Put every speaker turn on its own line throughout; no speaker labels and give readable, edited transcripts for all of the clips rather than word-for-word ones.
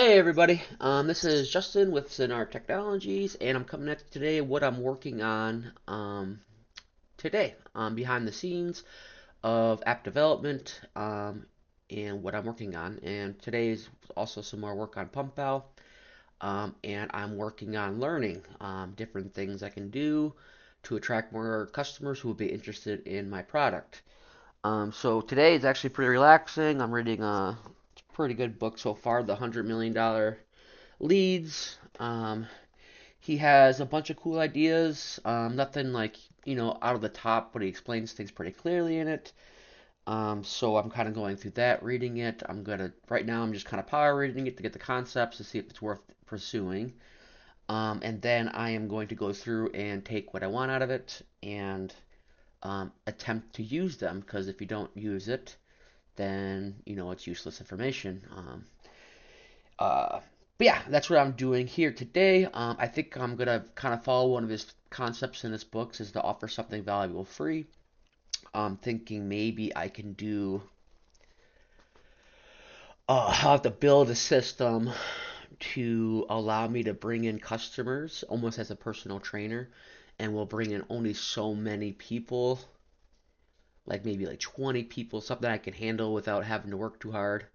Hey everybody, this is Justin with Sinnard Technologies, and I'm coming at you today what I'm working on today, behind the scenes of app development, and what I'm working on. And today is also some more work on PumpBell, and I'm working on learning different things I can do to attract more customers who will be interested in my product. So today is actually pretty relaxing. I'm reading a pretty good book so far, The $100 Million Leads. He has a bunch of cool ideas. Nothing like, out of the top, but he explains things pretty clearly in it. So I'm kind of going through that, reading it. Right now, I'm just kind of power reading it to get the concepts to see if it's worth pursuing. And then I am going to go through and take what I want out of it and attempt to use them, because if you don't use it, then, it's useless information. Uh, but yeah, that's what I'm doing here today. I think I'm gonna kind of follow one of his concepts in his books, is to offer something valuable free. I'm thinking maybe I can do how to build a system to allow me to bring in customers almost as a personal trainer, and we'll bring in only so many people, like maybe like 20 people, something I can handle without having to work too hard.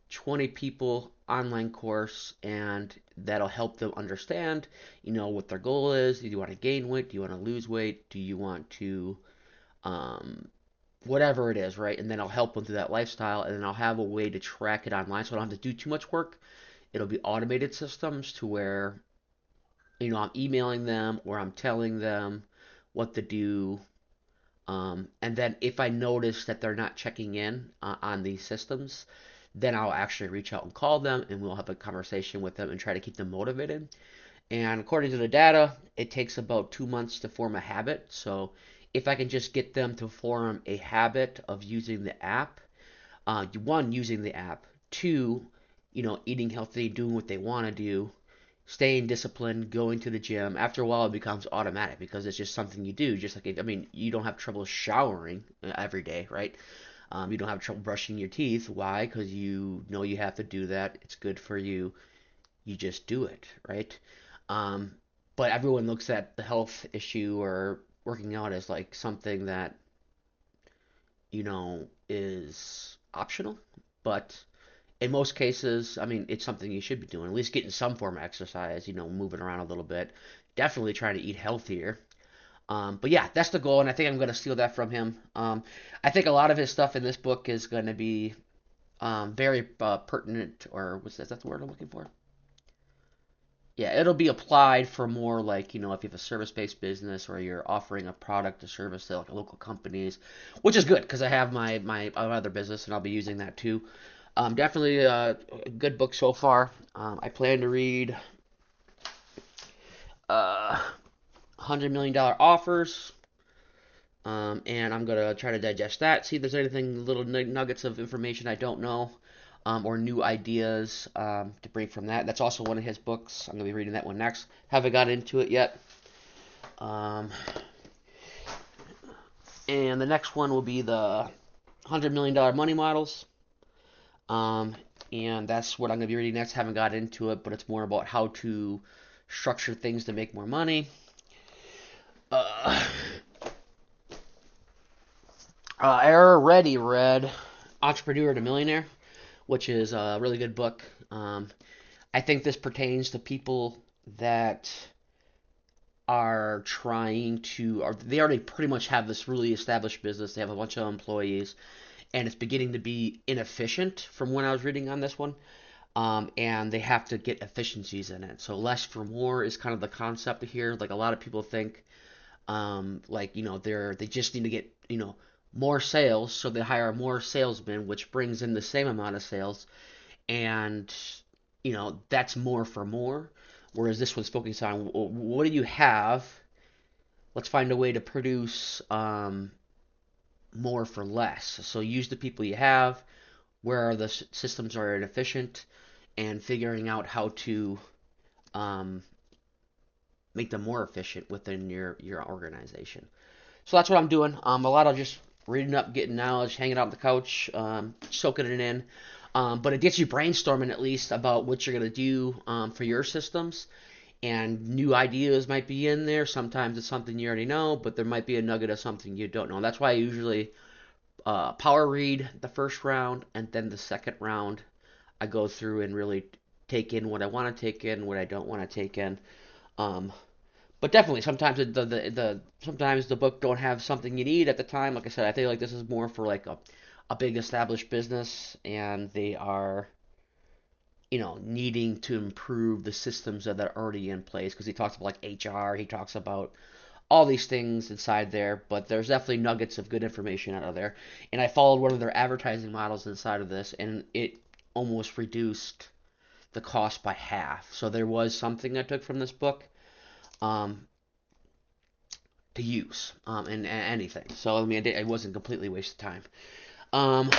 20 people online course, and that'll help them understand, what their goal is. Do you want to gain weight? Do you want to lose weight? Do you want to, um, whatever it is, right? And then I'll help them through that lifestyle, and then I'll have a way to track it online so I don't have to do too much work. It'll be automated systems to where, I'm emailing them or I'm telling them what to do. And then if I notice that they're not checking in on these systems, then I'll actually reach out and call them, and we'll have a conversation with them and try to keep them motivated. And according to the data, it takes about 2 months to form a habit. So if I can just get them to form a habit of using the app, one, using the app, two, eating healthy, doing what they want to do, staying disciplined, going to the gym. After a while, it becomes automatic because it's just something you do. Just like, I mean, you don't have trouble showering every day, right? You don't have trouble brushing your teeth. Why? Because you know you have to do that. It's good for you. You just do it, right? Um, but everyone looks at the health issue or working out as like something that, is optional. But in most cases, I mean, it's something you should be doing. At least getting some form of exercise, moving around a little bit. Definitely trying to eat healthier. But yeah, that's the goal, and I think I'm going to steal that from him. I think a lot of his stuff in this book is going to be very pertinent, or is that the word I'm looking for? Yeah, it'll be applied for more like, if you have a service-based business or you're offering a product or service to like local companies, which is good because I have my other business and I'll be using that too. Definitely a good book so far. I plan to read $100 million offers, and I'm gonna try to digest that, see if there's anything, little nuggets of information I don't know, or new ideas to bring from that. That's also one of his books. I'm gonna be reading that one next. Haven't got into it yet. Um, and the next one will be the $100 million money models. Um, and that's what I'm gonna be reading next. Haven't got into it, but it's more about how to structure things to make more money. Uh, I already read Entrepreneur to Millionaire, which is a really good book. I think this pertains to people that are trying to, or they already pretty much have this really established business. They have a bunch of employees, and it's beginning to be inefficient from when I was reading on this one. And they have to get efficiencies in it. So less for more is kind of the concept here. Like a lot of people think, like they just need to get more sales, so they hire more salesmen, which brings in the same amount of sales, and that's more for more. Whereas this one's focused on, what do you have? Let's find a way to produce more for less. So use the people you have, where the systems are inefficient, and figuring out how to um, make them more efficient within your organization. So that's what I'm doing. A lot of just reading up, getting knowledge, hanging out on the couch, soaking it in. But it gets you brainstorming at least about what you're going to do for your systems. And new ideas might be in there. Sometimes it's something you already know, but there might be a nugget of something you don't know. That's why I usually power read the first round, and then the second round I go through and really take in what I want to take in, what I don't want to take in. Um, but definitely, sometimes sometimes the book don't have something you need at the time. Like I said, I feel like this is more for like a big established business, and they are needing to improve the systems that are already in place. Because he talks about like HR, he talks about all these things inside there, but there's definitely nuggets of good information out of there. And I followed one of their advertising models inside of this, and it almost reduced the cost by half. So there was something I took from this book um, to use in anything. So I mean, it wasn't completely wasted time. Um,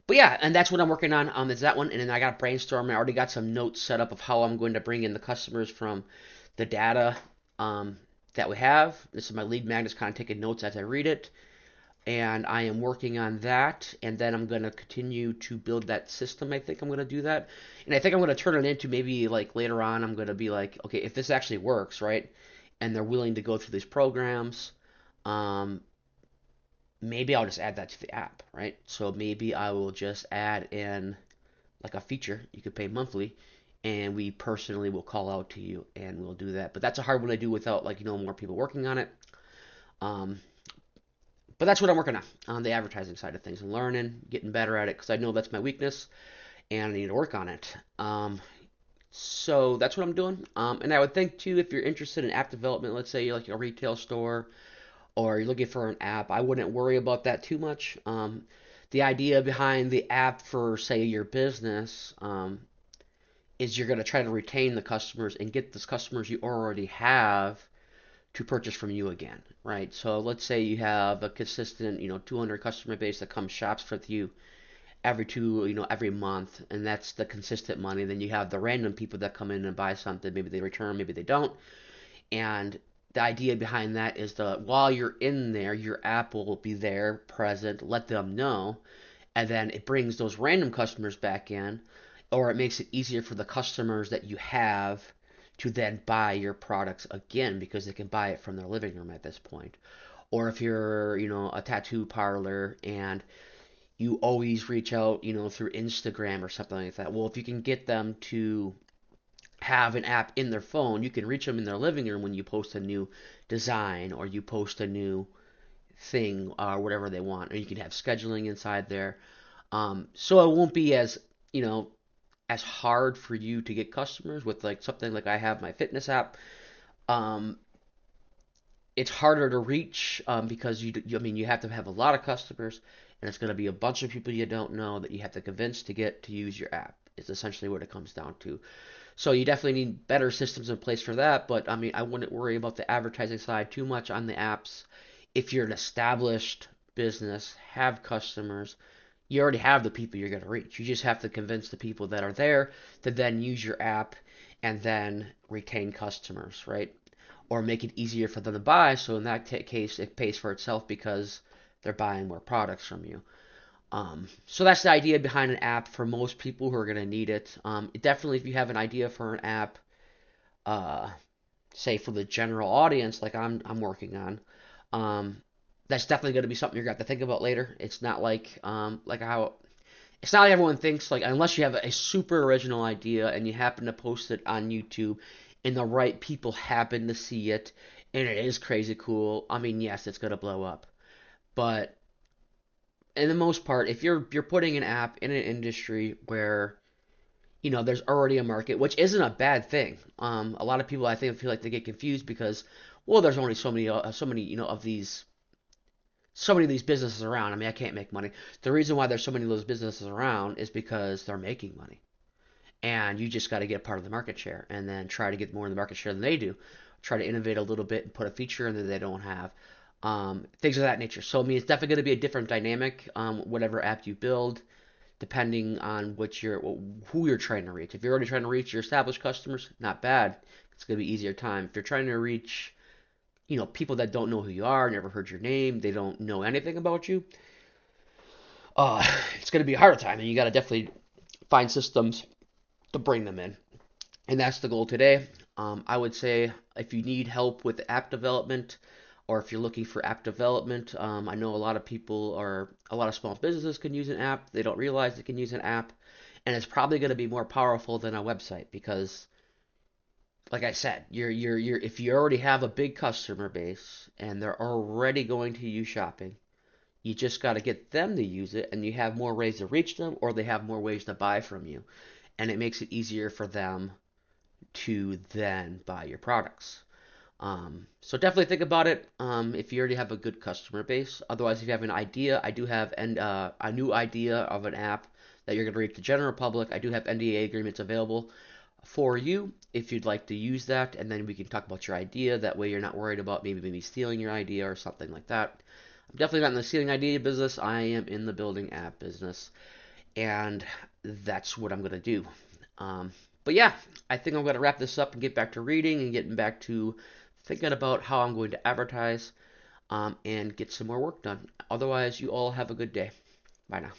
but yeah, and that's what I'm working on. Is that one, and then I got brainstorm. I already got some notes set up of how I'm going to bring in the customers from the data that we have. This is my lead magnet, kind of taking notes as I read it, and I am working on that. And then I'm going to continue to build that system. I think I'm going to do that, and I think I'm going to turn it into maybe like later on. I'm going to be like, okay, if this actually works, right, and they're willing to go through these programs, um, maybe I'll just add that to the app, right? So maybe I will just add in like a feature you could pay monthly, and we personally will call out to you and we'll do that. But that's a hard one to do without like more people working on it. Um, but that's what I'm working on the advertising side of things and learning, getting better at it because I know that's my weakness and I need to work on it. So that's what I'm doing. And I would think too, if you're interested in app development, let's say you're like a retail store or you're looking for an app, I wouldn't worry about that too much. The idea behind the app for, say, your business is you're going to try to retain the customers and get those customers you already have to purchase from you again, right? So let's say you have a consistent, 200 customer base that comes shops with you every month, and that's the consistent money. Then you have the random people that come in and buy something. Maybe they return, maybe they don't. And the idea behind that is that while you're in there, your app will be there, present, let them know, and then it brings those random customers back in, or it makes it easier for the customers that you have to then buy your products again because they can buy it from their living room at this point. Or if you're, a tattoo parlor and you always reach out, through Instagram or something like that. Well, if you can get them to have an app in their phone, you can reach them in their living room when you post a new design or you post a new thing or whatever they want. Or you can have scheduling inside there. So it won't be as hard for you to get customers with like something like I have my fitness app. Um, it's harder to reach because I mean you have to have a lot of customers and it's going to be a bunch of people you don't know that you have to convince to get to use your app. Is essentially what it comes down to. So you definitely need better systems in place for that. But I mean, I wouldn't worry about the advertising side too much on the apps. If you're an established business, have customers, you already have the people you're going to reach. You just have to convince the people that are there to then use your app and then retain customers, right? Or make it easier for them to buy. So in that case, it pays for itself because they're buying more products from you. So that's the idea behind an app for most people who are going to need it. Definitely, if you have an idea for an app, uh, say for the general audience, like I'm working on, um, that's definitely going to be something you're going to have to think about later. It's not like how it's not like everyone thinks like unless you have a super original idea and you happen to post it on YouTube and the right people happen to see it and it is crazy cool. I mean, yes, it's going to blow up, but in the most part, if you're putting an app in an industry where there's already a market, which isn't a bad thing. A lot of people I think feel like they get confused because well, there's only so many of these so many of these businesses around. I mean, I can't make money. The reason why there's so many of those businesses around is because they're making money, and you just got to get part of the market share, and then try to get more of the market share than they do. Try to innovate a little bit and put a feature in that they don't have. Things of that nature. So I mean, it's definitely going to be a different dynamic. Whatever app you build, depending on who you're trying to reach. If you're already trying to reach your established customers, not bad. It's going to be easier time. If you're trying to reach people that don't know who you are, never heard your name, they don't know anything about you, uh, it's going to be a harder time, and you got to definitely find systems to bring them in. And that's the goal today. I would say if you need help with app development, or if you're looking for app development, I know a lot of people or a lot of small businesses can use an app. They don't realize they can use an app, and it's probably going to be more powerful than a website because, like I said, you're if you already have a big customer base and they're already going to use shopping, you just got to get them to use it, and you have more ways to reach them, or they have more ways to buy from you, and it makes it easier for them to then buy your products. So definitely think about it if you already have a good customer base. Otherwise, if you have an idea, I do have a new idea of an app that you're going to reach the general public. I do have NDA agreements available for you if you'd like to use that, and then we can talk about your idea. That way, you're not worried about maybe stealing your idea or something like that. I'm definitely not in the stealing idea business. I am in the building app business, and that's what I'm going to do. Um, but yeah, I think I'm going to wrap this up and get back to reading and getting back to thinking about how I'm going to advertise and get some more work done. Otherwise, you all have a good day. Bye now.